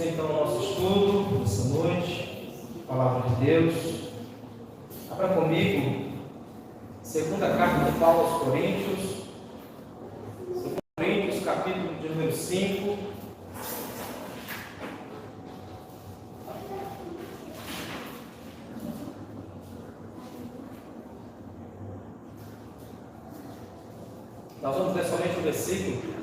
então ao nosso estudo nessa noite, a Palavra de Deus. Abra comigo, segunda carta de Paulo aos Coríntios, 2 Coríntios, capítulo de número 5. Nós vamos ler somente o versículo.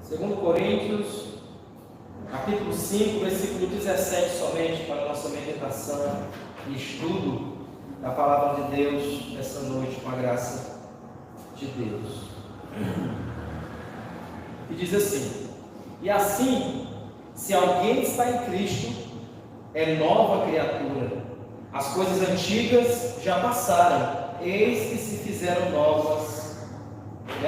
Segundo Coríntios, capítulo 5, versículo 17 somente, para a nossa meditação e estudo da Palavra de Deus essa noite, com a graça de Deus. E diz assim: e assim, se alguém está em Cristo, é nova criatura. As coisas antigas já passaram, eis que se fizeram novas.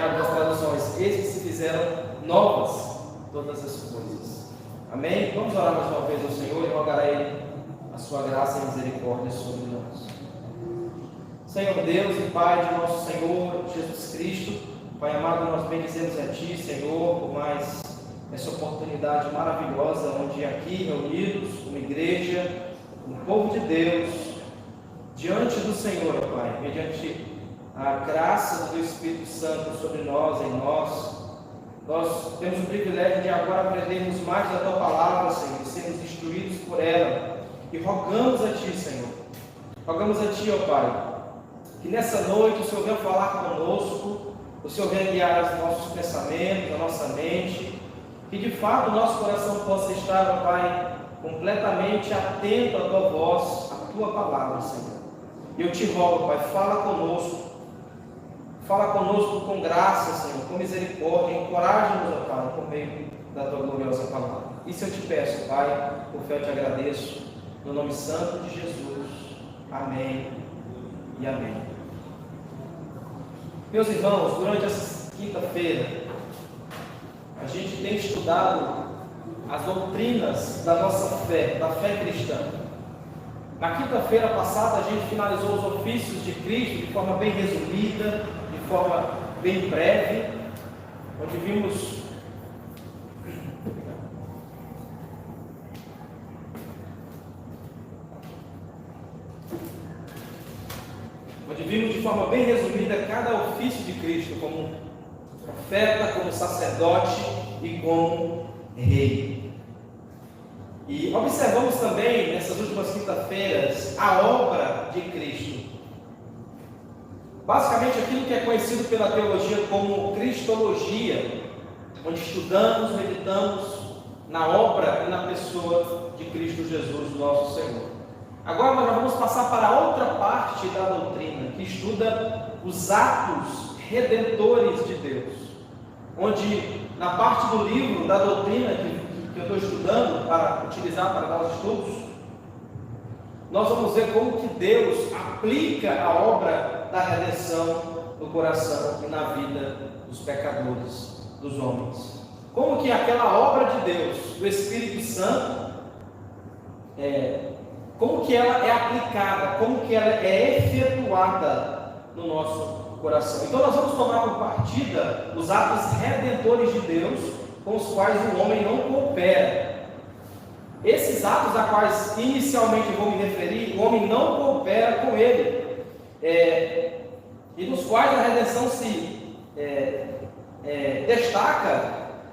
Algumas traduções, eis que se fizeram novas todas as coisas. Amém? Vamos orar mais uma vez ao Senhor e rogar a Ele a sua graça e misericórdia sobre nós. Senhor Deus e Pai de nosso Senhor Jesus Cristo, Pai amado, nós bendizemos a Ti, Senhor, por mais essa oportunidade maravilhosa, onde aqui reunidos, como igreja, como povo de Deus, diante do Senhor, Pai, mediante a graça do Espírito Santo sobre nós, em nós temos o privilégio de agora aprendermos mais da Tua Palavra, Senhor, e sermos instruídos por ela, e rogamos a Ti, Senhor, rogamos a Ti, ó Pai, que nessa noite o Senhor venha falar conosco, o Senhor venha guiar os nossos pensamentos, a nossa mente, que de fato o nosso coração possa estar, ó Pai, completamente atento à Tua voz, à Tua Palavra, Senhor. E eu Te rogo, Pai, fala conosco com graça, Senhor, com misericórdia, encoraja-nos, ó Pai, por meio da Tua gloriosa Palavra. Isso eu Te peço, Pai, por fé eu Te agradeço, no nome santo de Jesus. Amém e amém. Meus irmãos, durante essa quinta-feira, a gente tem estudado as doutrinas da nossa fé, da fé cristã. Na quinta-feira passada, a gente finalizou os ofícios de Cristo de forma bem resumida, de forma bem breve, onde vimos de forma bem resumida cada ofício de Cristo, como profeta, como sacerdote e como rei. E observamos também, nessas últimas quinta-feiras, a obra de Cristo. Basicamente aquilo que é conhecido pela teologia como cristologia, onde estudamos, meditamos na obra e na pessoa de Cristo Jesus, nosso Senhor. Agora nós vamos passar para a outra parte da doutrina, que estuda os atos redentores de Deus, onde na parte do livro da doutrina que eu estou estudando, para utilizar para dar os estudos, nós vamos ver como que Deus aplica a obra da redenção no coração e na vida dos pecadores, dos homens. Como que aquela obra de Deus, do Espírito Santo, como que ela é aplicada, como que ela é efetuada no nosso coração. Então nós vamos tomar por partida os atos redentores de Deus, com os quais o homem não coopera. Esses atos a quais inicialmente vou me referir, o homem não coopera com ele, e nos quais a redenção se destaca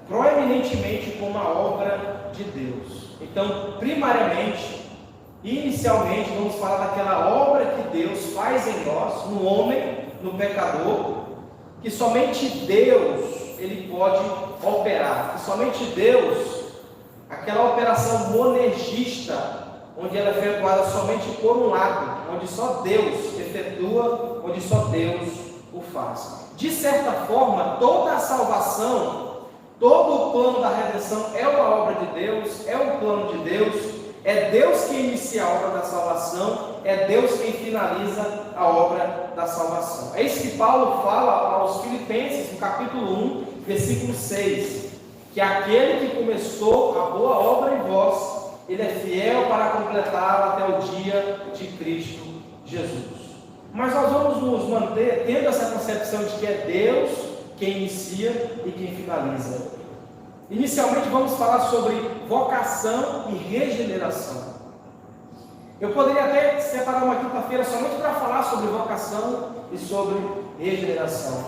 proeminentemente como a obra de Deus. Então, primariamente, inicialmente, vamos falar daquela obra que Deus faz em nós, no homem, no pecador, que somente Deus ele pode operar, que somente Deus, aquela operação monergista, onde ela é efetuada somente por um lado, onde só Deus efetua, onde só Deus o faz. De certa forma, toda a salvação, todo o plano da redenção é uma obra de Deus, é um plano de Deus. É Deus quem inicia a obra da salvação, é Deus quem finaliza a obra da salvação. É isso que Paulo fala aos Filipenses, no capítulo 1, versículo 6, que aquele que começou a boa obra em vós, Ele é fiel para completá-la até o dia de Cristo Jesus. Mas nós vamos nos manter tendo essa concepção de que é Deus quem inicia e quem finaliza. Inicialmente vamos falar sobre vocação e regeneração. Eu poderia até separar uma quinta-feira somente para falar sobre vocação e sobre regeneração.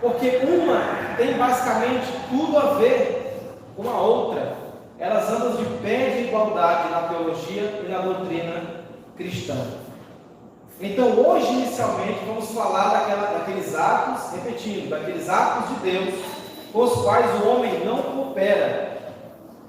Porque uma tem basicamente tudo a ver com a outra. Elas andam de pé de igualdade na teologia e na doutrina cristã. Então hoje inicialmente vamos falar daqueles atos, repetindo, daqueles atos de Deus com os quais o homem não coopera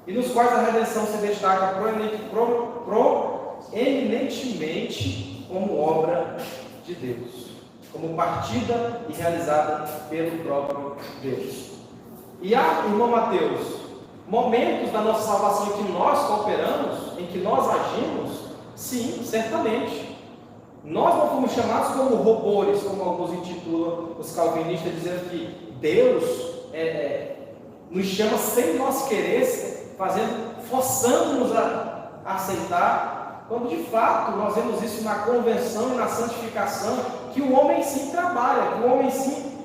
e nos quais a redenção se destaca proeminentemente como obra de Deus, como partida e realizada pelo próprio Deus. E há, irmão Mateus, momentos da nossa salvação em que nós cooperamos, em que nós agimos? Sim, certamente. Nós não fomos chamados como robôs, como alguns intitulam os calvinistas, dizendo que Deus nos chama sem nós querer, forçando-nos a aceitar, quando de fato nós vemos isso na conversão e na santificação, que o homem sim trabalha, que o homem sim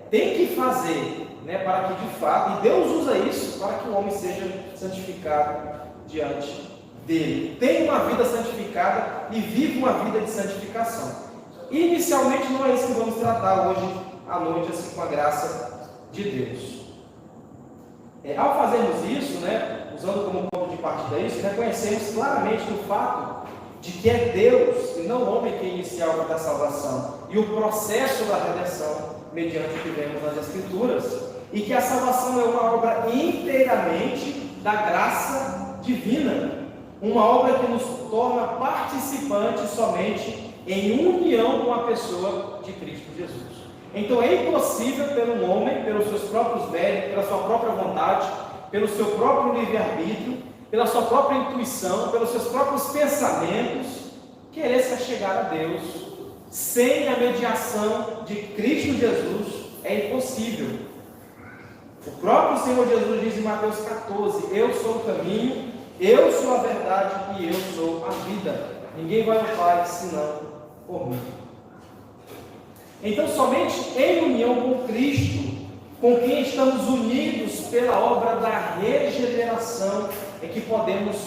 tem que fazer, para que de fato, e Deus usa isso para que o homem seja santificado diante dele, tem uma vida santificada e vive uma vida de santificação. Inicialmente não é isso que vamos tratar hoje à noite, assim, com a graça de Deus. Ao fazermos isso, usando como ponto de partida isso, reconhecemos claramente o fato de que é Deus e não o homem que inicia a obra da salvação e o processo da redenção mediante o que vemos nas Escrituras, e que a salvação é uma obra inteiramente da graça divina, uma obra que nos torna participantes somente em união com a pessoa de Cristo Jesus. Então é impossível pelo homem, pelos seus próprios méritos, pela sua própria vontade, pelo seu próprio livre-arbítrio, pela sua própria intuição, pelos seus próprios pensamentos, querer se chegar a Deus. Sem a mediação de Cristo Jesus é impossível. O próprio Senhor Jesus diz em Mateus 14: eu sou o caminho, eu sou a verdade e eu sou a vida. Ninguém vai ao Pai senão por mim. Então, somente em união com Cristo, com quem estamos unidos pela obra da regeneração, é que podemos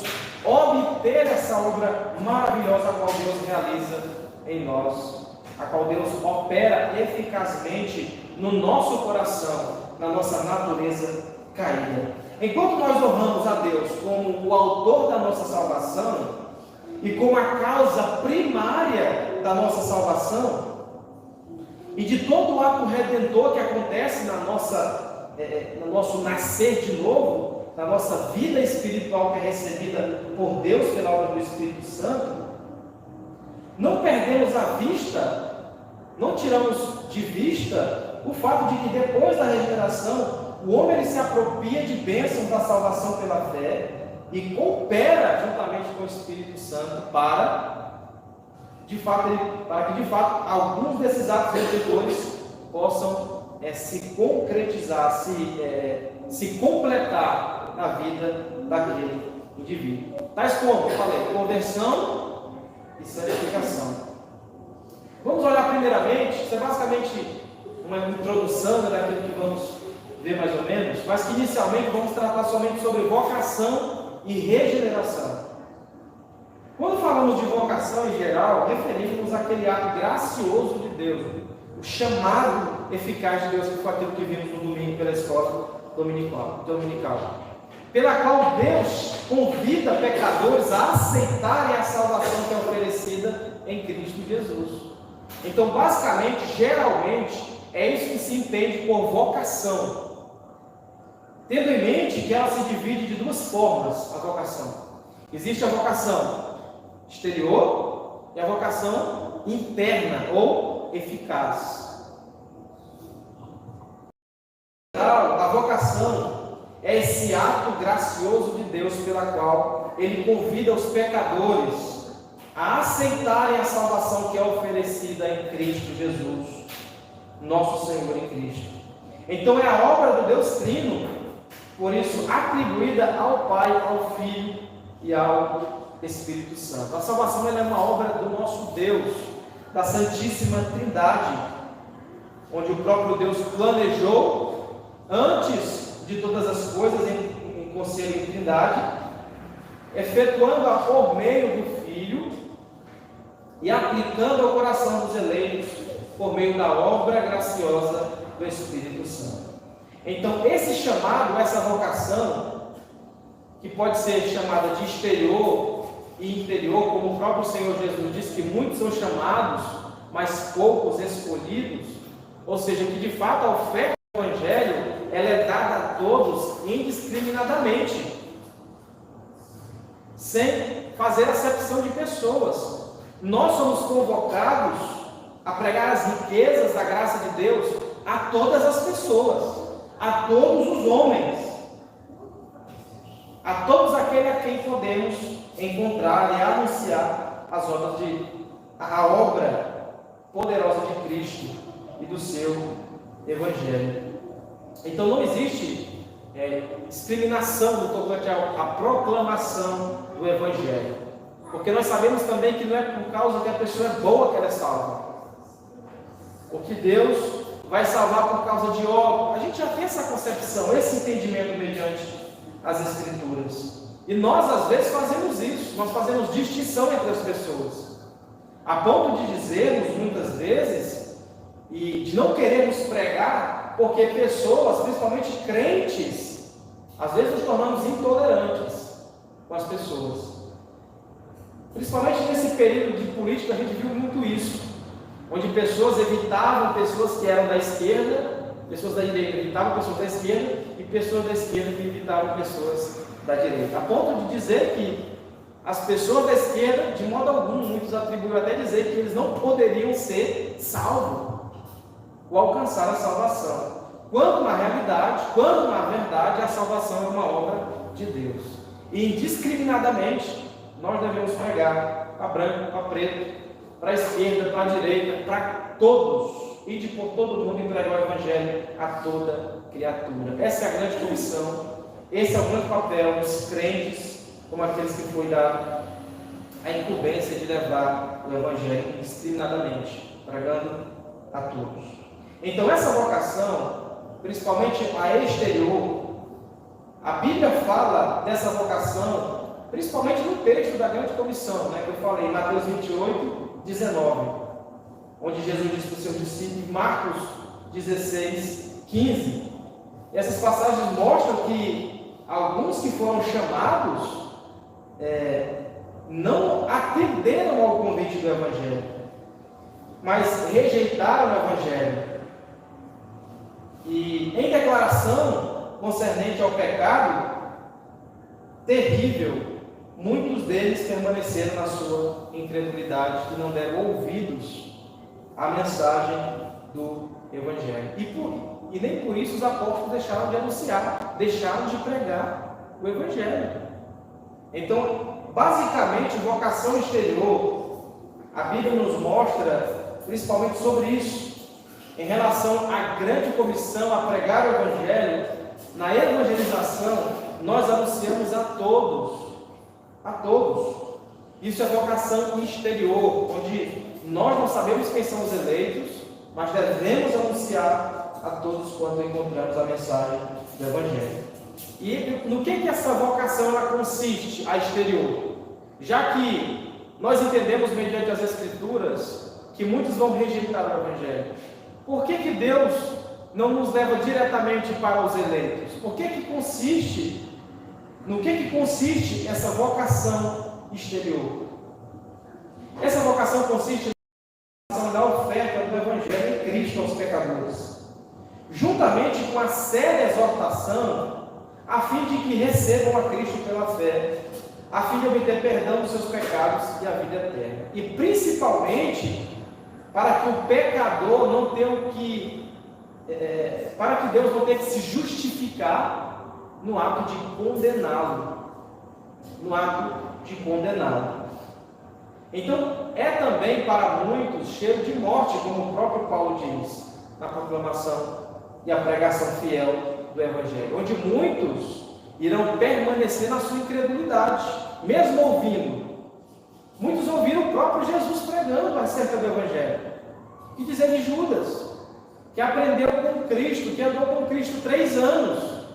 obter essa obra maravilhosa a qual Deus realiza em nós, a qual Deus opera eficazmente no nosso coração, na nossa natureza caída. Enquanto nós honramos a Deus como o autor da nossa salvação e como a causa primária da nossa salvação, e de todo o ato redentor que acontece no nosso nascer de novo, na nossa vida espiritual que é recebida por Deus pela obra do Espírito Santo, não perdemos a vista, não tiramos de vista o fato de que depois da regeneração, o homem ele se apropria de bênçãos da salvação pela fé e coopera juntamente com o Espírito Santo para que de fato alguns desses atos redentores possam se concretizar, se completar na vida daquele indivíduo. Tais como eu falei, conversão e santificação. Vamos olhar primeiramente, isso é basicamente uma introdução daquilo que vamos ver mais ou menos, mas que inicialmente vamos tratar somente sobre vocação e regeneração. Quando falamos de vocação em geral, referimos àquele ato gracioso de Deus, o chamado eficaz de Deus, que foi aquilo que vimos no domingo pela escola dominical, pela qual Deus convida pecadores a aceitarem a salvação que é oferecida em Cristo Jesus. Então, basicamente, geralmente, é isso que se entende por vocação, tendo em mente que ela se divide de duas formas, a vocação. Existe a vocação exterior e a vocação interna ou eficaz. A vocação é esse ato gracioso de Deus pela qual Ele convida os pecadores a aceitarem a salvação que é oferecida em Cristo Jesus, nosso Senhor em Cristo. Então é a obra do Deus Trino por isso atribuída ao Pai, ao Filho e ao Espírito Santo. A salvação ela é uma obra do nosso Deus, da Santíssima Trindade, onde o próprio Deus planejou antes de todas as coisas em conselho em Trindade, efetuando-a por meio do Filho e aplicando ao coração dos eleitos por meio da obra graciosa do Espírito Santo. Então, esse chamado, essa vocação, que pode ser chamada de exterior e interior, como o próprio Senhor Jesus disse que muitos são chamados, mas poucos escolhidos, ou seja, que de fato a oferta do Evangelho ela é dada a todos indiscriminadamente, sem fazer acepção de pessoas. Nós somos convocados a pregar as riquezas da graça de Deus a todas as pessoas, a todos os homens, a todos aqueles a quem podemos encontrar e anunciar a obra poderosa de Cristo e do seu Evangelho. Então não existe discriminação no tocante à proclamação do Evangelho, porque nós sabemos também que não é por causa que a pessoa é boa que ela é salva, ou que Deus vai salvar por causa de obra. A gente já tem essa concepção, esse entendimento mediante as Escrituras. E nós às vezes fazemos isso, nós fazemos distinção entre as pessoas, a ponto de dizermos muitas vezes, e de não queremos pregar, porque pessoas, principalmente crentes, às vezes nos tornamos intolerantes com as pessoas. Principalmente nesse período de política, a gente viu muito isso, onde pessoas evitavam pessoas que eram da esquerda, pessoas da direita evitavam pessoas da esquerda, e pessoas da esquerda que evitavam pessoas da direita, a ponto de dizer que as pessoas da esquerda, de modo algum, muitos atribuem até dizer que eles não poderiam ser salvos ou alcançar a salvação, quando na verdade a salvação é uma obra de Deus. E indiscriminadamente nós devemos pregar para branco, para preto, para a esquerda, para a direita, para todos, e de por todo mundo entregar o Evangelho a toda criatura. Essa é a grande comissão, esse é o grande papel dos crentes, como aqueles que foi dado a incumbência de levar o Evangelho indiscriminadamente, pregando a todos. Então essa vocação, principalmente a exterior, a Bíblia fala dessa vocação, principalmente no texto da grande comissão, que eu falei, Mateus 28, 19, onde Jesus disse para os seus discípulos, Marcos 16, 15. E essas passagens mostram que alguns que foram chamados não atenderam ao convite do Evangelho, mas rejeitaram o Evangelho. E em declaração concernente ao pecado terrível, muitos deles permaneceram na sua incredulidade e não deram ouvidos à mensagem do Evangelho. E nem por isso os apóstolos deixaram de anunciar, deixaram de pregar o Evangelho. Então, basicamente, vocação exterior, a Bíblia nos mostra principalmente sobre isso, em relação à grande comissão a pregar o Evangelho. Na evangelização, nós anunciamos a todos. A todos. Isso é vocação exterior, onde nós não sabemos quem são os eleitos, mas devemos anunciar a todos quando encontramos a mensagem do Evangelho. E no que essa vocação ela consiste, a exterior? Já que nós entendemos mediante as Escrituras que muitos vão rejeitar o Evangelho, por que Deus não nos leva diretamente para os eleitos? No que consiste essa vocação exterior? Essa vocação consiste na oferta do Evangelho em Cristo aos pecadores, juntamente com a séria exortação a fim de que recebam a Cristo pela fé, a fim de obter perdão dos seus pecados e a vida eterna. E principalmente para que o pecador não tenha para que Deus não tenha que se justificar no ato de condená-lo. Então, é também para muitos cheiro de morte, como o próprio Paulo diz, na proclamação e a pregação fiel do Evangelho, onde muitos irão permanecer na sua incredulidade, mesmo ouvindo. Muitos ouviram o próprio Jesus pregando acerca do Evangelho. Que dizer de Judas, que aprendeu com Cristo, que andou com Cristo 3 anos,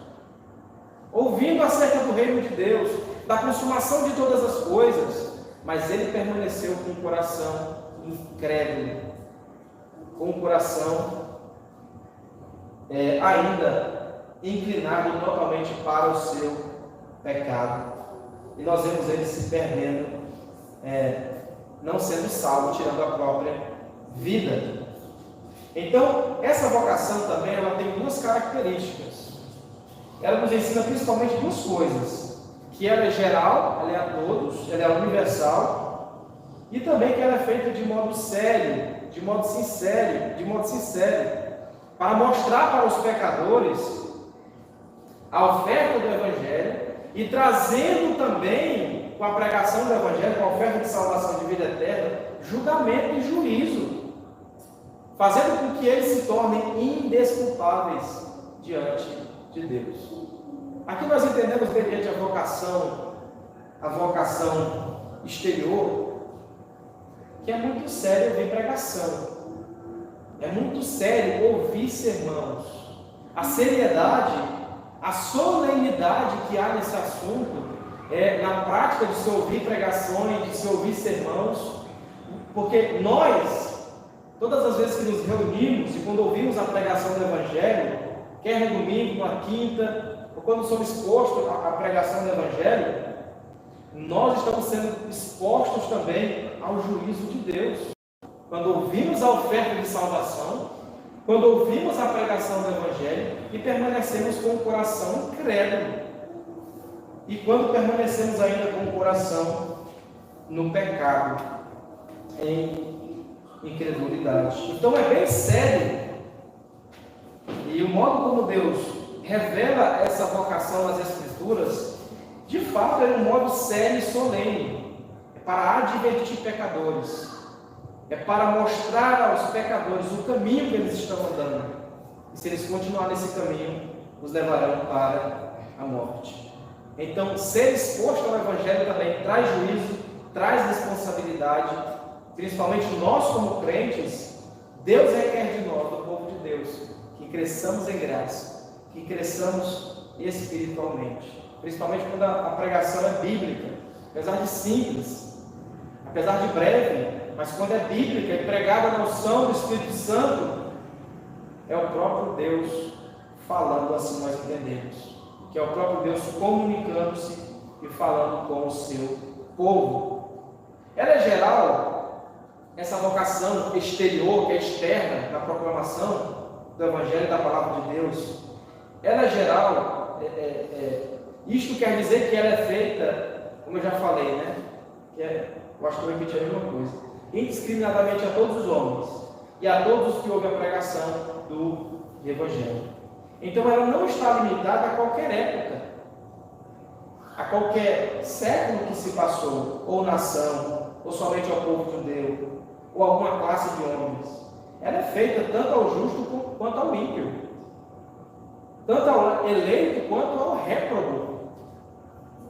ouvindo acerca do reino de Deus, da consumação de todas as coisas, mas ele permaneceu com o coração incrédulo, com o coração ainda inclinado totalmente para o seu pecado. E nós vemos ele se perdendo, não sendo salvo, tirando a própria vida. Então, essa vocação também ela tem 2 características. Ela nos ensina principalmente 2 coisas: que ela é geral, ela é a todos, ela é universal, e também que ela é feita de modo sério, de modo sincero, para mostrar para os pecadores a oferta do Evangelho e trazendo também, com a pregação do Evangelho, com a oferta de salvação de vida eterna, julgamento e juízo, fazendo com que eles se tornem indesculpáveis diante de Deus. Aqui nós entendemos mediante a vocação exterior, que é muito sério ouvir pregação, é muito sério ouvir sermãos. A seriedade, a solenidade que há nesse assunto, na prática de se ouvir pregações, de se ouvir sermãos, porque nós, todas as vezes que nos reunimos e quando ouvimos a pregação do Evangelho, quer no domingo, na quinta, ou quando somos expostos à pregação do Evangelho, nós estamos sendo expostos também ao juízo de Deus. Quando ouvimos a oferta de salvação, quando ouvimos a pregação do Evangelho e permanecemos com o coração incrédulo, e quando permanecemos ainda com o coração no pecado, em incredulidade. Então é bem sério. E o modo como Deus revela essa vocação nas Escrituras, de fato é um modo sério e solene. É para advertir pecadores. É para mostrar aos pecadores o caminho que eles estão andando. E se eles continuarem nesse caminho, os levarão para a morte. Então, ser exposto ao Evangelho também traz juízo, traz responsabilidade, principalmente nós como crentes. Deus requer de nós, do povo de Deus, que cresçamos em graça, que cresçamos espiritualmente, principalmente quando a pregação é bíblica, apesar de simples, apesar de breve, mas quando é bíblica e pregada na unção do Espírito Santo, é o próprio Deus falando, assim nós entendemos, que é o próprio Deus comunicando-se e falando com o seu povo. Ela é geral, essa vocação exterior, que é externa na proclamação do Evangelho da Palavra de Deus, ela é geral. Isto quer dizer que ela é feita, como eu já falei, né? Eu acho que eu repeti a mesma coisa, indiscriminadamente a todos os homens e a todos os que ouvem a pregação do Evangelho. Então ela não está limitada a qualquer época, a qualquer século que se passou, ou nação, ou somente ao povo judeu, ou alguma classe de homens. Ela é feita tanto ao justo quanto ao ímpio, tanto ao eleito quanto ao réprobo.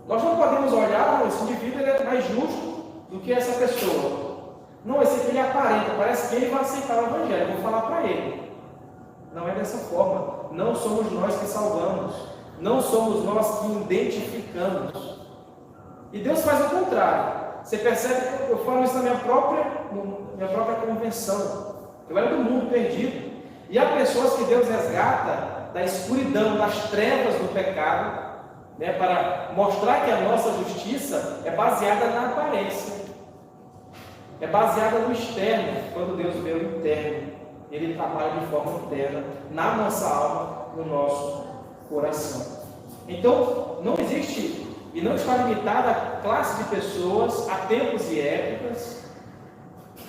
Nós não podemos olhar, esse indivíduo ele é mais justo do que essa pessoa. Não, esse aqui ele aparenta, parece que ele vai aceitar o Evangelho, eu vou falar para ele. Não é dessa forma. Não somos nós que salvamos, não somos nós que identificamos. E Deus faz o contrário. Você percebe que eu falo isso na minha própria convenção. Eu era do mundo perdido. E há pessoas que Deus resgata da escuridão, das trevas do pecado, né, para mostrar que a nossa justiça é baseada na aparência, é baseada no externo, quando Deus vê o interno. Ele trabalha de forma interna na nossa alma, no nosso coração. Então, não existe e não está limitada a classe de pessoas, a tempos e épocas.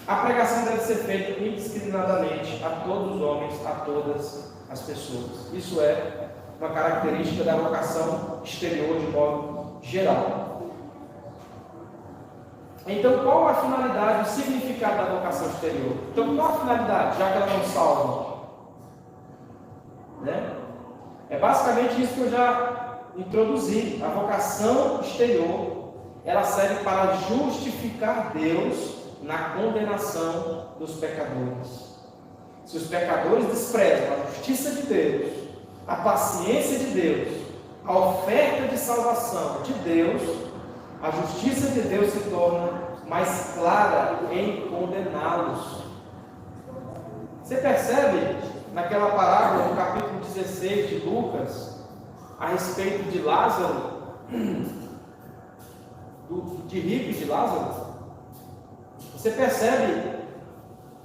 A pregação deve ser feita indiscriminadamente a todos os homens, a todas as pessoas. Isso é uma característica da vocação exterior de modo geral. Então, qual a finalidade, o significado da vocação exterior? Então, qual a finalidade, já que ela não salva? Né? É basicamente isso que eu já introduzi. A vocação exterior, ela serve para justificar Deus na condenação dos pecadores. Se os pecadores desprezam a justiça de Deus, a paciência de Deus, a oferta de salvação de Deus, a justiça de Deus se torna mais clara em condená-los. Você percebe naquela parábola no capítulo 16 de Lucas, a respeito de Lázaro, de rico e de Lázaro? Você percebe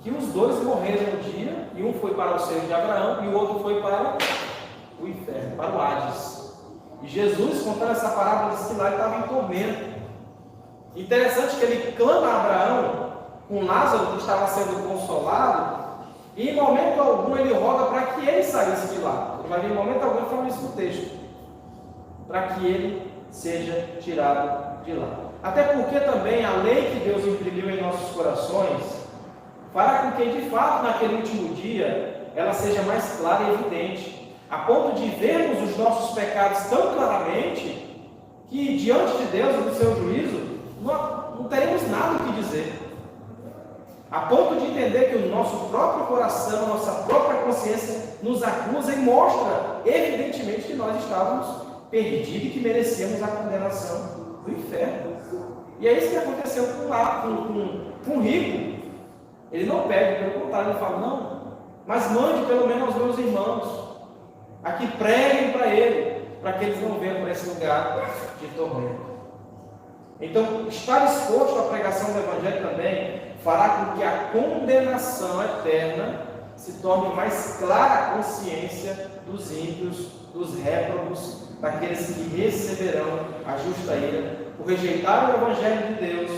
que os dois morreram um dia, e um foi para o seio de Abraão e o outro foi para o inferno, para o Hades. E Jesus, contando essa parábola, disse que lá ele estava em tormento. Interessante que ele clama a Abraão com Lázaro, que estava sendo consolado, e em momento algum ele roga para que ele saísse de lá. Ele vai ver em momento algum falando isso no texto, para que ele seja tirado de lá. Até porque também a lei que Deus imprimiu em nossos corações fará com que de fato naquele último dia ela seja mais clara e evidente, a ponto de vermos os nossos pecados tão claramente que diante de Deus e do seu juízo não teremos nada o que dizer. A ponto de entender que o nosso próprio coração, a nossa própria consciência nos acusa e mostra evidentemente que nós estávamos perdidos e que merecemos a condenação do inferno. E é isso que aconteceu com o rico. Ele não pede, pelo contrário, ele fala, não, mas mande pelo menos aos meus irmãos, a que preguem para ele, para que eles não venham para esse lugar de tormento. Então, estar exposto à pregação do Evangelho também fará com que a condenação eterna se torne mais clara a consciência dos ímpios, dos réprobos, daqueles que receberão a justa ira, por rejeitarem o Evangelho de Deus,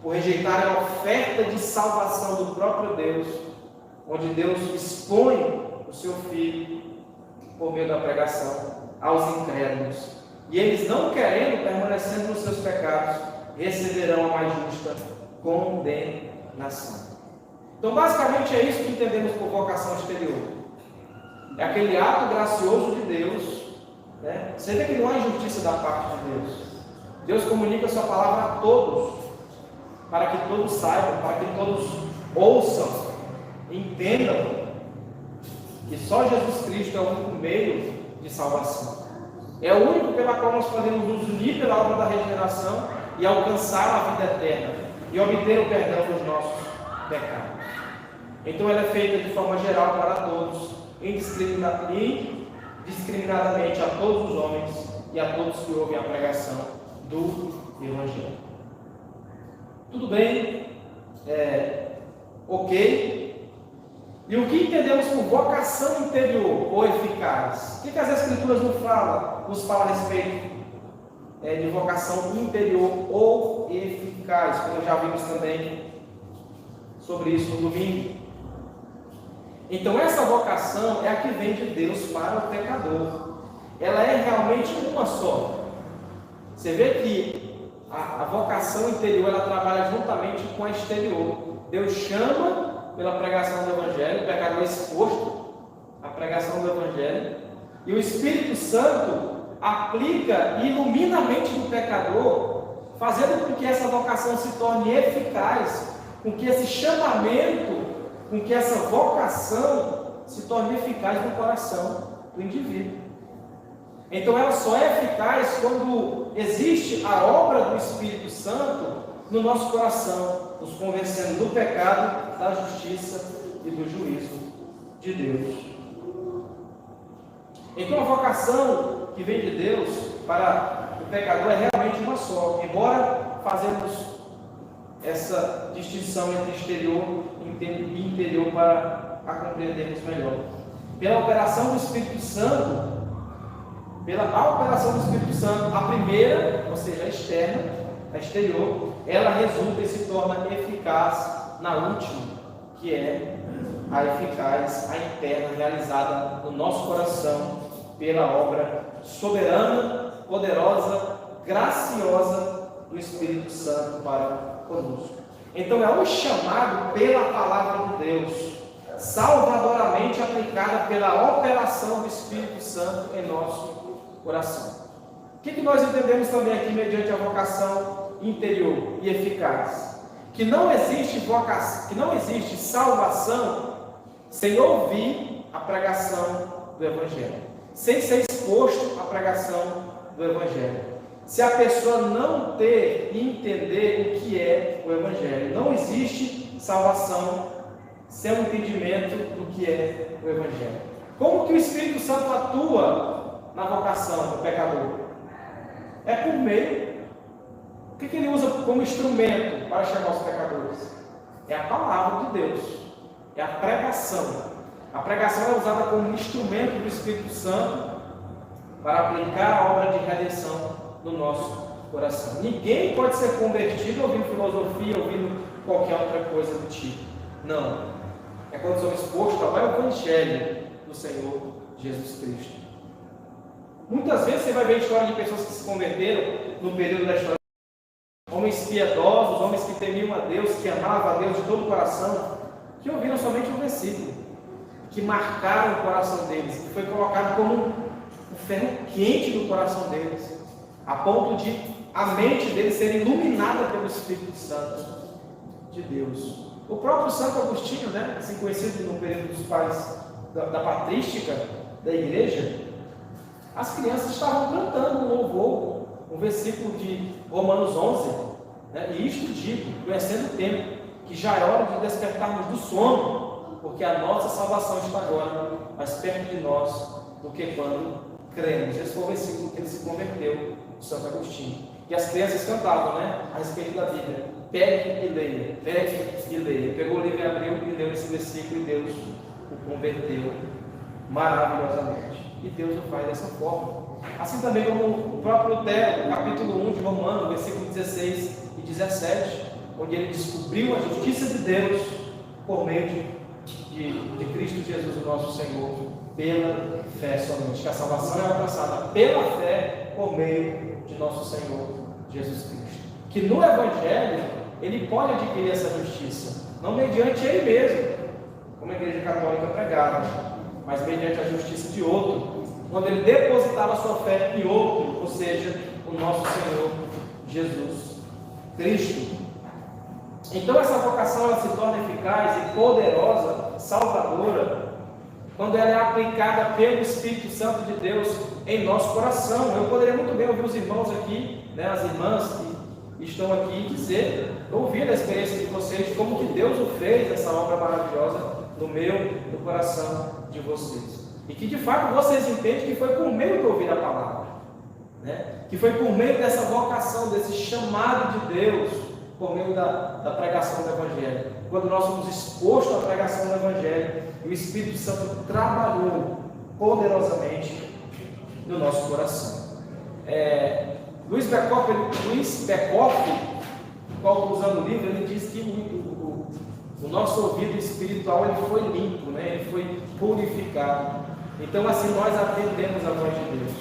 por rejeitarem a oferta de salvação do próprio Deus, onde Deus expõe o seu Filho por meio da pregação aos incrédulos. E eles, não querendo, permanecendo nos seus pecados, receberão a mais justa condenação. Então, basicamente, é isso que entendemos por vocação exterior. É aquele ato gracioso de Deus, né? Você vê que não há injustiça da parte de Deus. Deus comunica a sua palavra a todos, para que todos saibam, para que todos ouçam, entendam que só Jesus Cristo é o único meio de salvação. É o único pela qual nós podemos nos unir pela obra da regeneração e alcançar a vida eterna e obter o perdão dos nossos pecados. Então ela é feita de forma geral para todos, indiscriminadamente a todos os homens e a todos que ouvem a pregação do Evangelho. Tudo bem? Ok? E o que entendemos por vocação interior ou eficaz? O que as Escrituras nos fala a respeito de vocação interior ou eficaz? Como já vimos também sobre isso no domingo. Então essa vocação é a que vem de Deus para o pecador. Ela é realmente uma só. Você vê que a vocação interior ela trabalha juntamente com a exterior. Deus chama pela pregação do Evangelho, o pecador é exposto à pregação do Evangelho, e o Espírito Santo aplica e ilumina a mente do pecador, fazendo com que essa vocação se torne eficaz, com que esse chamamento, com que essa vocação se torne eficaz no coração do indivíduo. Então ela só é eficaz quando existe a obra do Espírito Santo no nosso coração, nos convencendo do pecado, da justiça e do juízo de Deus. Então a vocação que vem de Deus para o pecador é realmente uma só, embora fazemos essa distinção entre exterior e interior para a compreendermos melhor. Pela operação do Espírito Santo, a primeira, ou seja, a externa, a exterior, ela resulta e se torna eficaz na última, que é a eficaz, a interna, realizada no nosso coração pela obra soberana, poderosa, graciosa do Espírito Santo para conosco. Então é um chamado pela palavra de Deus, salvadoramente aplicada pela operação do Espírito Santo em nosso coração. O que nós entendemos também aqui mediante a vocação interior e eficaz? Que não existe vocação, que não existe salvação sem ouvir a pregação do Evangelho, sem ser exposto à pregação do Evangelho. Se a pessoa não ter e entender o que é o Evangelho, não existe salvação sem o entendimento do que é o Evangelho. Como que o Espírito Santo atua na vocação do pecador? É por meio. O que ele usa como instrumento para chamar os pecadores? É a palavra de Deus, é a pregação. A pregação é usada como instrumento do Espírito Santo para aplicar a obra de redenção no nosso coração. Ninguém pode ser convertido ouvindo filosofia, ouvindo qualquer outra coisa do tipo. Não. É quando somos expostos ao Evangelho do Senhor Jesus Cristo. Muitas vezes você vai ver a história de pessoas que se converteram no período da história. Homens piedosos, homens que temiam a Deus, que amavam a Deus de todo o coração, que ouviram somente um versículo, que marcaram o coração deles, que foi colocado como um ferro quente no coração deles, a ponto de a mente deles ser iluminada pelo Espírito Santo de Deus. O próprio Santo Agostinho, assim conhecido no período dos pais da patrística da igreja, as crianças estavam cantando um louvor, um versículo de Romanos 11, e isto digo, conhecendo o tempo, que já é hora de despertarmos do sono, porque a nossa salvação está agora mais perto de nós do que quando cremos. Esse foi o versículo que ele se converteu, o Santo Agostinho. E as crianças cantavam, a respeito da Bíblia. Pegue e leia, pegue e leia. Pegou o livro e abriu e leu esse versículo e Deus o converteu maravilhosamente. E Deus o faz dessa forma. Assim também como o próprio Lutero, capítulo 1 de Romanos, versículo 16 e 17, onde ele descobriu a justiça de Deus por meio de Cristo Jesus, o nosso Senhor, pela fé somente. Que a salvação é alcançada pela fé por meio de nosso Senhor Jesus Cristo. Que no Evangelho ele pode adquirir essa justiça, não mediante ele mesmo, como a Igreja Católica pregava, mas mediante a justiça de outro, quando ele depositava sua fé em outro, ou seja, o nosso Senhor Jesus Cristo. Então essa vocação ela se torna eficaz e poderosa, salvadora, quando ela é aplicada pelo Espírito Santo de Deus em nosso coração. Eu poderia muito bem ouvir os irmãos aqui, as irmãs que estão aqui, ouvir a experiência de vocês, como que Deus o fez, essa obra maravilhosa no coração de vocês. E que de fato vocês entendem que foi por meio de ouvir a palavra, que foi por meio dessa vocação, desse chamado de Deus, por meio da pregação do Evangelho. Quando nós somos expostos à pregação do Evangelho, o Espírito Santo trabalhou poderosamente no nosso coração. Luiz Beckhoff, qual usando o livro, ele diz que o nosso ouvido espiritual ele foi limpo, ele foi purificado. Então assim nós atendemos a voz de Deus.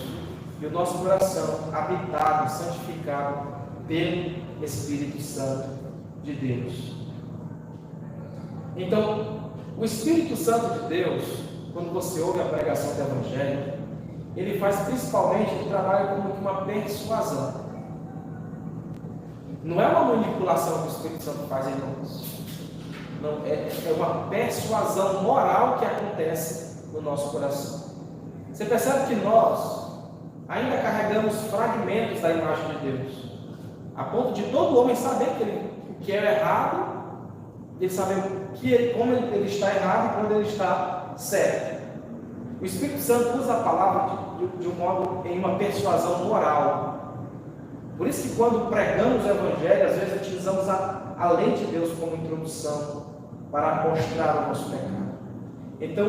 E o nosso coração habitado, santificado pelo Espírito Santo de Deus. Então, o Espírito Santo de Deus, quando você ouve a pregação do Evangelho, ele faz principalmente o trabalho como uma persuasão. Não é uma manipulação que o Espírito Santo faz em nós. Não, é uma persuasão moral que acontece no nosso coração. Você percebe que nós ainda carregamos fragmentos da imagem de Deus, a ponto de todo homem saber o que é errado, ele saber como ele está errado e quando ele está certo. O Espírito Santo usa a palavra de um modo, em uma persuasão moral. Por isso que quando pregamos o Evangelho, às vezes utilizamos a lei de Deus como introdução para mostrar o nosso pecado. Então,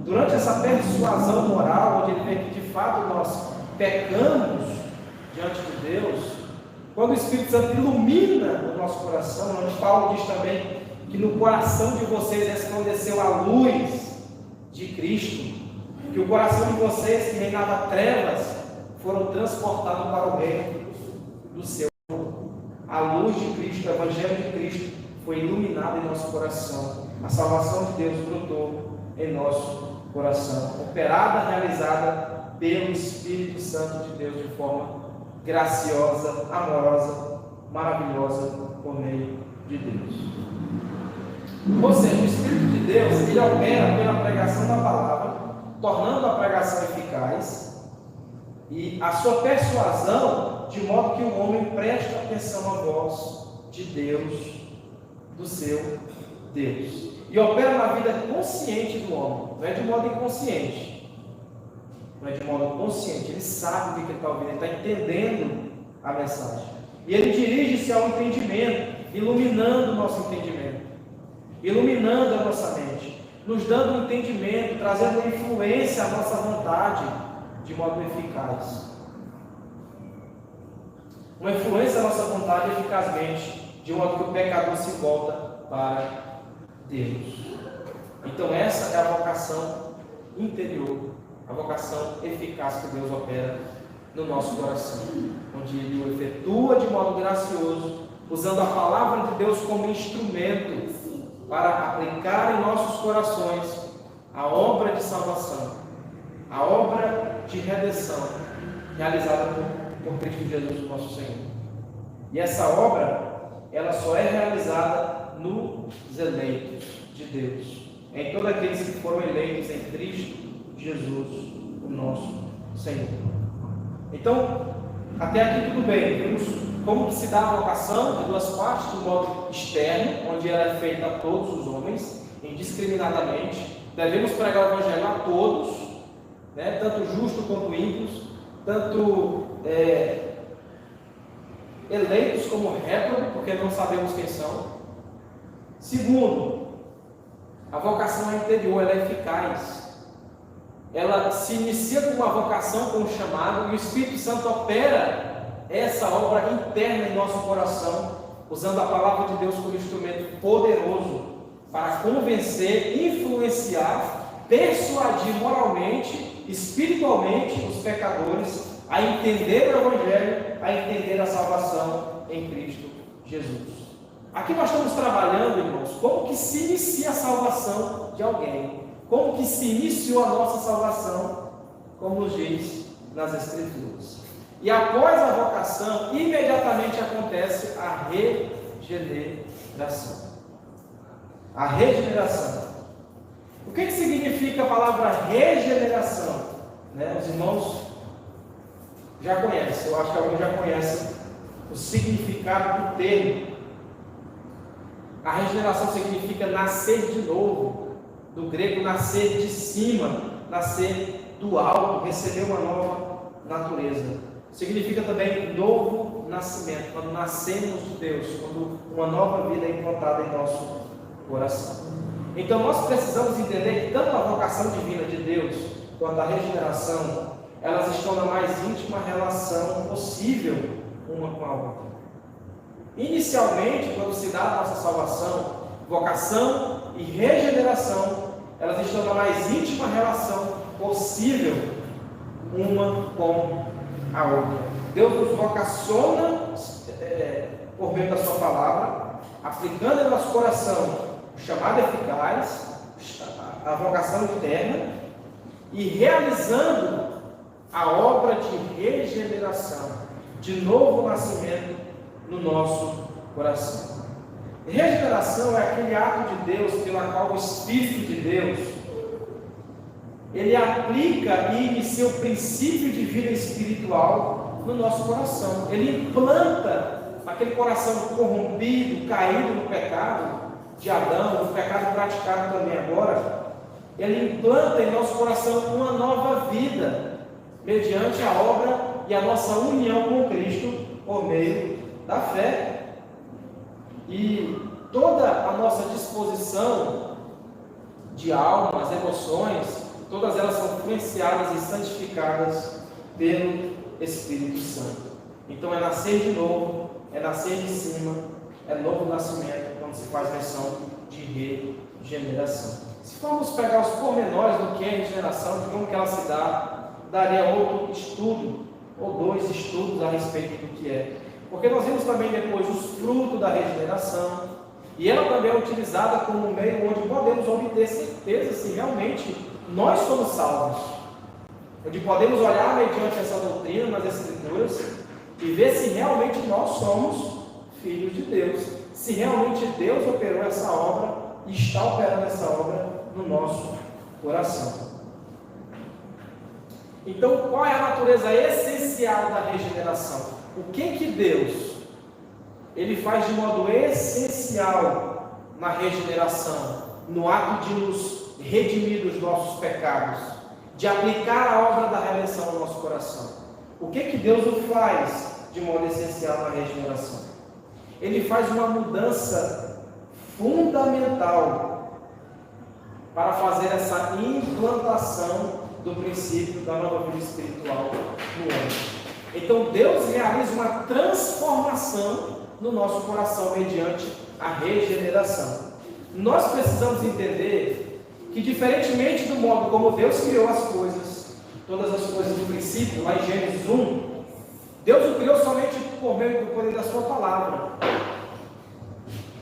durante essa persuasão moral, onde ele vê que de fato nós pecamos diante de Deus, quando o Espírito Santo ilumina o nosso coração, onde Paulo diz também que no coração de vocês resplandeceu a luz de Cristo, que o coração de vocês que reinava trevas foram transportados para o reino do seu amor. A luz de Cristo, o Evangelho de Cristo, foi iluminada em nosso coração. A salvação de Deus brotou em nosso coração, operada, realizada pelo Espírito Santo de Deus de forma graciosa, amorosa, maravilhosa, por meio de Deus. Ou seja, o Espírito de Deus, ele opera pela pregação da palavra, tornando a pregação eficaz, e a sua persuasão, de modo que o homem preste atenção à voz de Deus, do seu Deus. E opera na vida consciente do homem, não é de modo inconsciente, não é de modo consciente, ele sabe o que ele está ouvindo, ele está entendendo a mensagem. E ele dirige-se ao entendimento, iluminando o nosso entendimento, iluminando a nossa mente, nos dando um entendimento, trazendo uma influência à nossa vontade, de modo eficaz. Uma influência à nossa vontade eficazmente, de modo que o pecador se volta para Deus. Então essa é a vocação interior, a vocação eficaz que Deus opera no nosso coração, onde Ele o efetua de modo gracioso, usando a palavra de Deus como instrumento para aplicar em nossos corações a obra de salvação, a obra de redenção realizada por Cristo Jesus, nosso Senhor. E essa obra, ela só é realizada nos eleitos de Deus, em todos aqueles que foram eleitos em Cristo Jesus, o nosso Senhor. Então, até aqui tudo bem. Vimos como se dá a vocação de duas partes, do modo externo, onde ela é feita a todos os homens, indiscriminadamente. Devemos pregar o Evangelho a todos, né? Tanto justos quanto ímpios, tanto eleitos como réprobos, porque não sabemos quem são. Segundo, a vocação é interior, ela é eficaz. Ela se inicia com uma vocação, com um chamado, e o Espírito Santo opera essa obra interna em nosso coração, usando a palavra de Deus como instrumento poderoso para convencer, influenciar, persuadir moralmente, espiritualmente os pecadores a entender o Evangelho, a entender a salvação em Cristo Jesus. Aqui nós estamos trabalhando, irmãos, como que se inicia a salvação de alguém, como que se iniciou a nossa salvação, como nos diz nas Escrituras. E após a vocação, imediatamente acontece a regeneração. A regeneração. O que significa a palavra regeneração? Né? Os irmãos já conhecem, eu acho que alguns já conhecem o significado do termo. A regeneração significa nascer de novo, do grego nascer de cima, nascer do alto, receber uma nova natureza. Significa também novo nascimento, quando nascemos de Deus, quando uma nova vida é implantada em nosso coração. Então nós precisamos entender que tanto a vocação divina de Deus quanto a regeneração, elas estão na mais íntima relação possível uma com a outra. Inicialmente, quando se dá a nossa salvação, vocação e regeneração, elas estão na mais íntima relação possível uma com a outra. Deus nos vocaciona por meio da sua palavra, aplicando em nosso coração o chamado eficaz, a vocação interna, e realizando a obra de regeneração, de novo nascimento no nosso coração. Regeneração é aquele ato de Deus pela qual o Espírito de Deus ele aplica e inicia o princípio de vida espiritual no nosso coração. Ele implanta aquele coração corrompido, caído no pecado de Adão, no pecado praticado também agora. Ele implanta em nosso coração uma nova vida, mediante a obra e a nossa união com Cristo por meio da fé. E toda a nossa disposição de alma, as emoções, todas elas são influenciadas e santificadas pelo Espírito Santo. Então é nascer de novo, é nascer de cima, é novo nascimento, quando se faz menção de regeneração. Se formos pegar os pormenores do que é regeneração, de como que ela se dá, daria outro estudo, ou dois estudos a respeito do que é. Porque nós vimos também depois os frutos da regeneração, E ela também é utilizada como um meio onde podemos obter certeza se realmente nós somos salvos. Onde podemos olhar mediante essa doutrina nas Escrituras e ver se realmente nós somos filhos de Deus. Se realmente Deus operou essa obra e está operando essa obra no nosso coração. Então, qual é a natureza essencial da regeneração? O que Deus Ele faz de modo essencial na regeneração, no ato de nos redimir dos nossos pecados, de aplicar a obra da redenção no nosso coração? O que Deus o faz de modo essencial na regeneração? Ele faz uma mudança fundamental para fazer essa implantação do princípio da nova vida espiritual no homem. Então Deus realiza uma transformação no nosso coração mediante a regeneração. Nós precisamos entender que, diferentemente do modo como Deus criou as coisas, todas as coisas do princípio, lá em Gênesis 1, Deus o criou somente por meio do poder da sua palavra.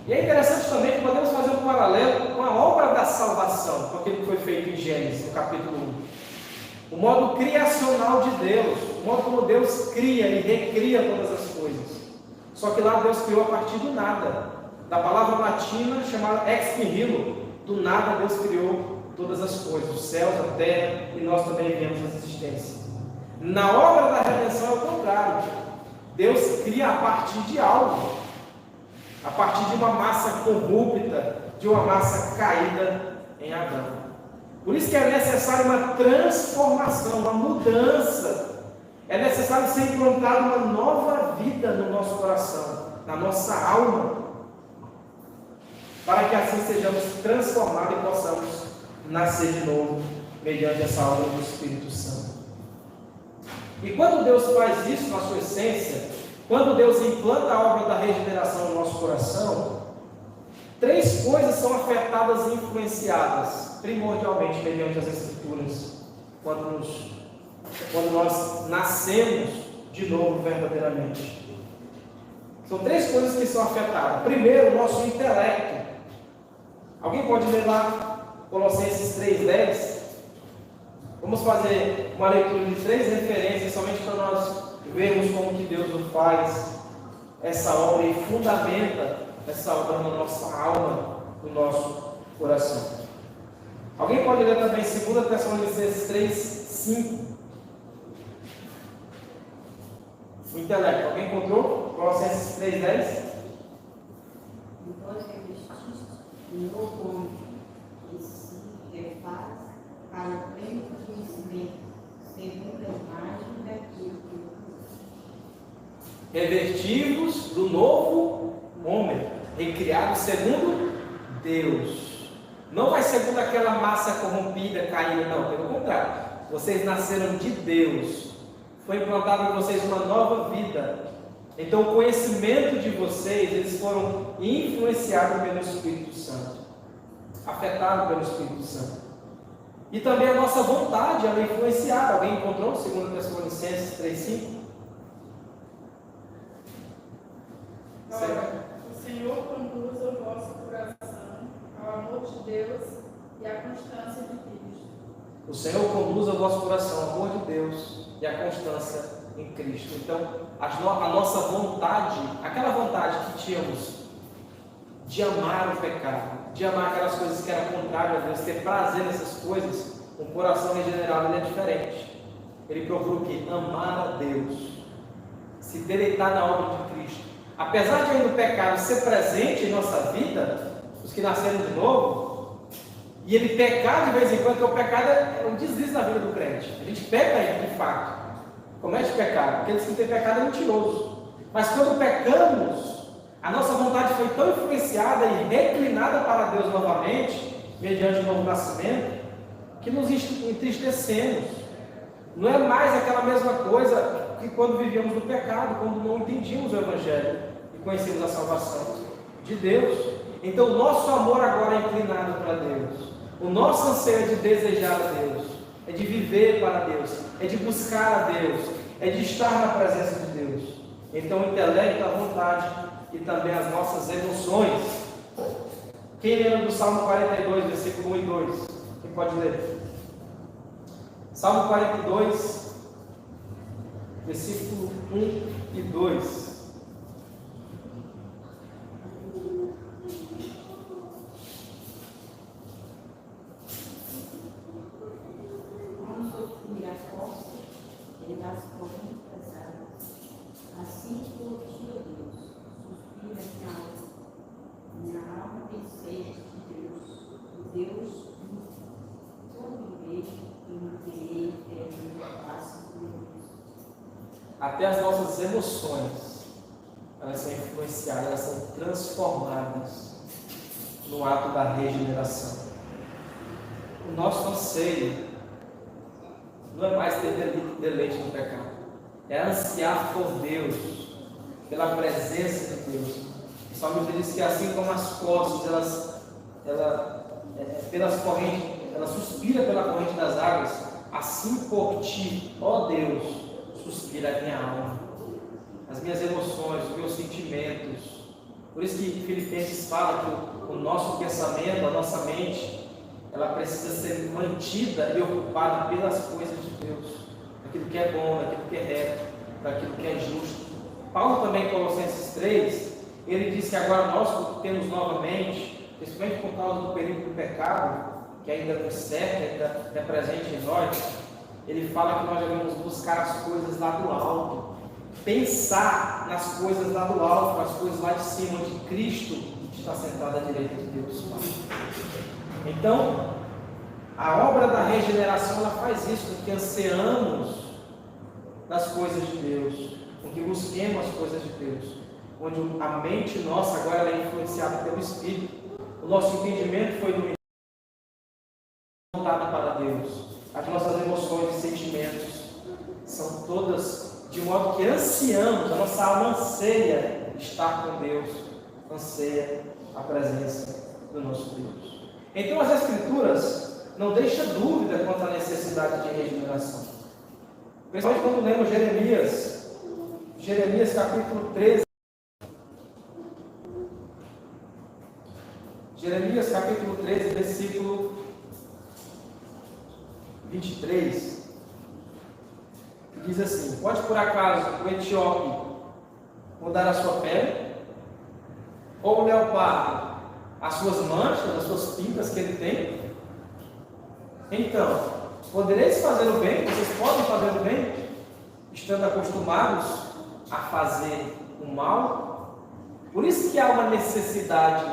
E é interessante também que podemos fazer um paralelo com a obra da salvação, com aquilo que foi feito em Gênesis, no capítulo 1. O modo criacional de Deus, o modo como Deus cria e recria todas as coisas. Só que lá Deus criou a partir do nada, da palavra latina chamada ex nihilo. Do nada Deus criou todas as coisas, os céus, a terra, e nós também vivemos essa existência. Na obra da redenção é o contrário. Deus cria a partir de algo, a partir de uma massa corrupta, de uma massa caída em Adão. Por isso que é necessária uma transformação, uma mudança. É necessário ser implantada uma nova vida no nosso coração, na nossa alma, para que assim sejamos transformados e possamos nascer de novo, mediante essa obra do Espírito Santo. E quando Deus faz isso na sua essência, quando Deus implanta a obra da regeneração no nosso coração, três coisas são afetadas e influenciadas, primordialmente mediante as Escrituras, quando nós nascemos de novo verdadeiramente. São três coisas que são afetadas. Primeiro, o nosso intelecto. Alguém pode ler lá Colossenses 3,10? Vamos fazer uma leitura de três referências, somente para nós vermos como que Deus o faz, essa obra, e fundamenta essa obra na nossa alma, no nosso coração. Alguém pode ler também 2 Tessalonicenses 3,5? O intelecto, alguém encontrou? Colossenses 3,10? Depois que revestiste o novo homem, que se refaz para o pleno conhecimento, segundo a imagem daquilo que Revertivos do novo homem, recriado segundo Deus. Não vai segundo aquela massa corrompida, caída, não, pelo contrário. Vocês nasceram de Deus. Foi implantada em vocês uma nova vida. Então o conhecimento de vocês, eles foram influenciados pelo Espírito Santo, afetados pelo Espírito Santo. E também a nossa vontade, ela é influenciada. Alguém encontrou 2 Tessalonicenses 3,5? Ora, o Senhor conduza o vosso coração ao amor de Deus e à constância de Cristo. O Senhor conduza o vosso coração ao amor de Deus e à constância em Cristo. Então, a nossa vontade, aquela vontade que tínhamos de amar o pecado, de amar aquelas coisas que eram contrárias a Deus, ter prazer nessas coisas, um coração regenerado ele é diferente. Ele procura o quê? Amar a Deus, se deleitar na obra de Cristo. Apesar de ainda o pecado ser presente em nossa vida, os que nasceram de novo, e ele pecar de vez em quando, porque o pecado é um deslize na vida do crente. A gente peca aí, de fato, comete pecado. Aqueles que têm pecado é mentiroso. Mas quando pecamos, a nossa vontade foi tão influenciada e reclinada para Deus novamente, mediante o novo nascimento, que nos entristecemos. Não é mais aquela mesma coisa que quando vivíamos no pecado, quando não entendíamos o Evangelho e conhecíamos a salvação de Deus. Então o nosso amor agora é inclinado para Deus. O nosso anseio é de desejar a Deus, é de viver para Deus, é de buscar a Deus, é de estar na presença de Deus. Então o intelecto, a vontade e também as nossas emoções Quem lembra do Salmo 42, versículo 1 e 2? Quem pode ler? Salmo 42, versículo 1 e 2. Das correntes águas, assim por ti, ó Deus, suspira minha alma tem sede de Deus todo viver e manterei eterno a face de Deus. Até as nossas emoções, elas são influenciadas, elas são transformadas no ato da regeneração. O nosso anseio não é mais ter deleite no pecado, é ansiar por Deus, pela presença de Deus. O salmista diz que assim como as costas, ela suspira pela corrente das águas, assim por ti, ó Deus, suspira a minha alma, as minhas emoções, os meus sentimentos. Por isso que Filipenses fala que o nosso pensamento, a nossa mente, ela precisa ser mantida e ocupada pelas coisas de Deus, daquilo que é bom, daquilo que é reto, daquilo que é justo. Paulo também, em Colossenses 3, ele diz que agora nós temos novamente, principalmente por causa do perigo do pecado, que ainda nos cerca, ainda é presente em nós, ele fala que nós devemos buscar as coisas lá do alto, pensar nas coisas lá do alto, nas coisas lá de cima, onde Cristo está sentado à direita de Deus Pai. Então, a obra da regeneração, ela faz isso, com que ansiamos das coisas de Deus, com que busquemos as coisas de Deus, onde a mente nossa agora é influenciada pelo Espírito. O nosso entendimento foi dominado para Deus. As nossas emoções e sentimentos são todas de modo que ansiamos, a nossa alma anseia estar com Deus, anseia a presença do nosso Deus. Então as Escrituras não deixam dúvida quanto à necessidade de regeneração. Principalmente quando lemos Jeremias capítulo 13. Jeremias capítulo 13, versículo 23. Diz assim: pode por acaso o etíope mudar a sua pele? Ou o leopardo as suas manchas, as suas pintas que ele tem? Então, podereis fazer o bem, vocês podem fazer o bem, estando acostumados a fazer o mal? Por isso que há uma necessidade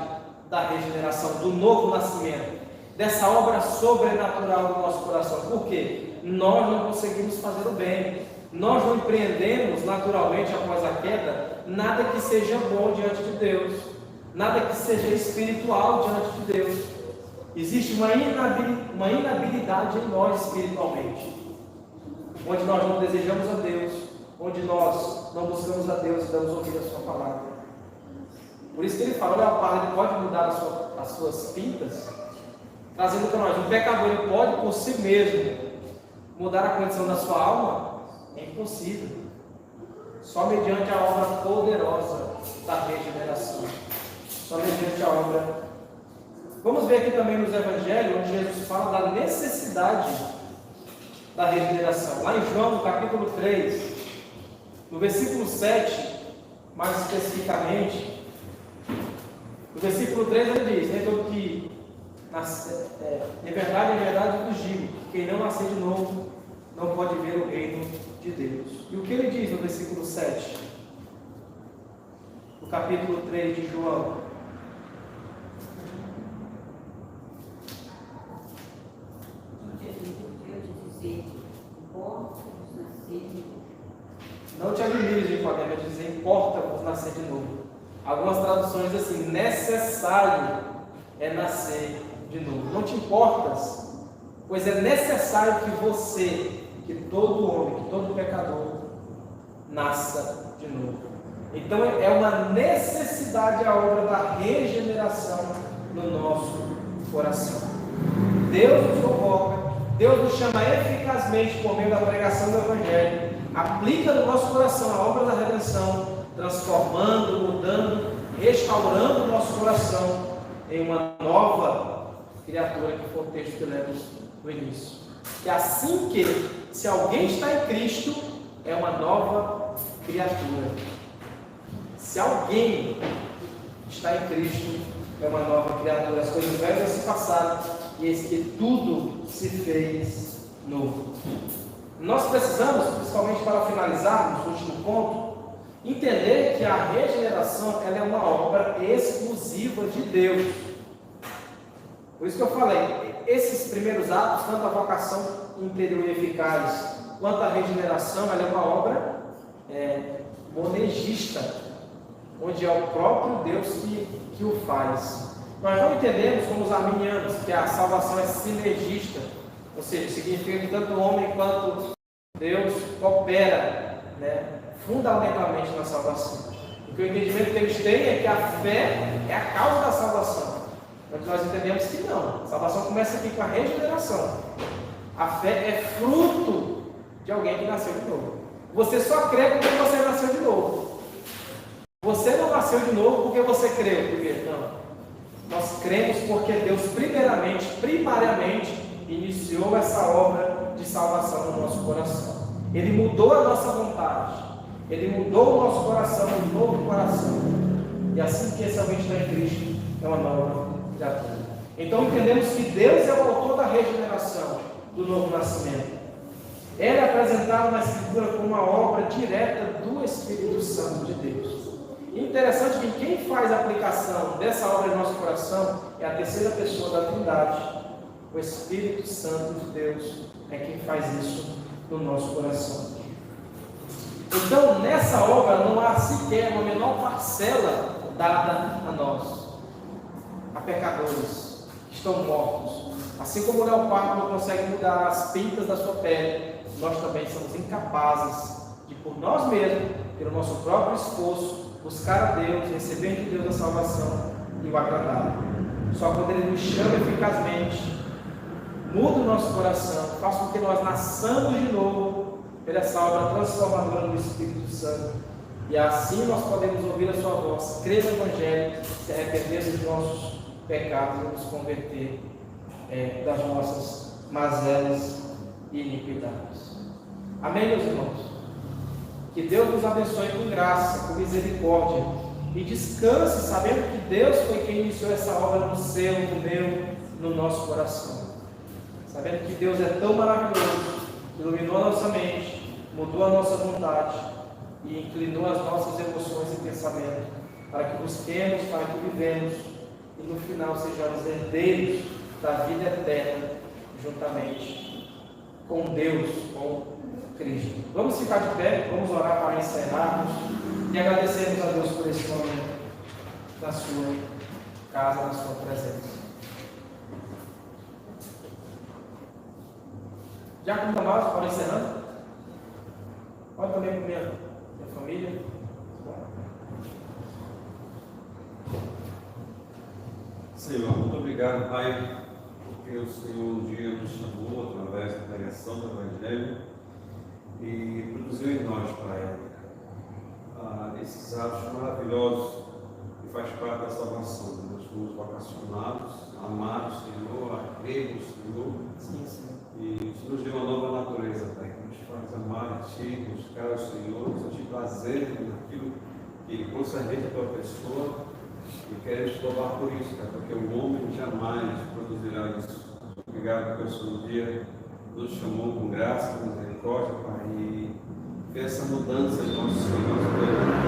da regeneração, do novo nascimento, dessa obra sobrenatural no nosso coração. Por quê? Nós não conseguimos fazer o bem, nós não empreendemos naturalmente após a queda nada que seja bom diante de Deus, nada que seja espiritual diante de Deus. Existe uma inabilidade em nós espiritualmente, onde nós não desejamos a Deus, onde nós não buscamos a Deus e damos ouvido à sua palavra. Por isso que ele fala: o leopardo ele pode mudar as suas pintas, trazendo para nós. Um pecador ele pode por si mesmo mudar a condição da sua alma? É impossível. Só mediante a obra poderosa da regeneração. Só mediante a obra. Vamos ver aqui também nos Evangelhos, onde Jesus fala da necessidade da regeneração. Lá em João, no capítulo 3, no versículo 7, mais especificamente, no versículo 3 ele diz: nem todo que em verdade eu vos digo, quem não nascer de novo não pode ver o reino de Deus. E o que ele diz no versículo 7, no capítulo 3 de João? Não te admires de qualquer maneira, dizer importa-vos nascer de novo. Algumas traduções dizem assim: necessário é nascer de novo. Não te importas, pois é necessário que você, que todo homem, que todo pecador, nasça de novo. Então é uma necessidade a obra da regeneração no nosso coração. Deus nos convoca, Deus nos chama eficazmente por meio da pregação do Evangelho, aplica no nosso coração a obra da redenção, transformando, mudando, restaurando o nosso coração, em uma nova criatura, que foi o texto que lemos no início. Que assim que, se alguém está em Cristo, é uma nova criatura. Se alguém está em Cristo, é uma nova criatura. As coisas velhas se passaram, e eis que tudo se fez novo. Nós precisamos, principalmente para finalizarmos o último ponto, entender que a regeneração ela é uma obra exclusiva de Deus. Por isso que eu falei, esses primeiros atos, tanto a vocação interior e eficaz, quanto a regeneração, ela é uma obra monergista, onde é o próprio Deus que o faz. Nós não entendemos, como os arminianos, que a salvação é sinergista, ou seja, significa que tanto o homem quanto Deus coopera, fundamentalmente na salvação. Porque o entendimento que eles têm é que a fé é a causa da salvação. Mas nós entendemos que não. A salvação começa aqui com a regeneração. A fé é fruto de alguém que nasceu de novo. Você só crê porque você nasceu de novo. Você não nasceu de novo porque você creu primeiro, não. Nós cremos porque Deus primariamente, iniciou essa obra de salvação no nosso coração. Ele mudou a nossa vontade. Ele mudou o nosso coração, um novo coração. E assim que esse alguém está em Cristo, é uma nova criatura. Então entendemos que Deus é o autor da regeneração, do novo nascimento. Ele é apresentado na Escritura como uma obra direta do Espírito Santo de Deus. E interessante que quem faz a aplicação dessa obra em nosso coração é a terceira pessoa da Trindade. O Espírito Santo de Deus é quem faz isso no nosso coração. Então, nessa obra não há sequer uma menor parcela dada a nós, a pecadores que estão mortos. Assim como o leopardo não consegue mudar as pintas da sua pele, nós também somos incapazes de, por nós mesmos, pelo nosso próprio esforço, buscar a Deus, receber de Deus a salvação e o agradar. Só quando Ele nos chama eficazmente, muda o nosso coração, faz com que nós nasçamos de novo pela essa obra transformadora do Espírito Santo. E assim nós podemos ouvir a sua voz, crer no Evangelho, se arrepender dos nossos pecados e nos converter das nossas mazelas e iniquidades. Amém, meus irmãos? Que Deus nos abençoe com graça, com misericórdia, e descanse sabendo que Deus foi quem iniciou essa obra no seu, no meu, no nosso coração. Sabendo que Deus é tão maravilhoso, iluminou a nossa mente, mudou a nossa vontade e inclinou as nossas emoções e pensamentos para que busquemos, para que vivemos e no final sejamos herdeiros da vida eterna juntamente com Deus, com Cristo. Vamos ficar de pé, vamos orar para encerrarmos e agradecermos a Deus por esse momento na sua casa, na sua presença. Já como Tomás, para encerrando, olha também para minha família. Senhor, muito obrigado, Pai, porque o Senhor um dia nos chamou através da pregação do Evangelho e produziu em nós, Pai, esses atos maravilhosos que faz parte da salvação. Nós fomos vocacionados, amados, Senhor, a crer no Senhor. Sim, sim. E isso nos deu uma nova natureza, Pai, que nos faz amar a Ti, buscar o Senhor, sentir prazer naquilo que concerne a Tua pessoa. E queremos te louvar por isso, Pai, porque o homem jamais produzirá isso. Obrigado porque o Senhor um dia nos chamou com graça, com misericórdia, Pai, e fez essa mudança em nosso Senhor.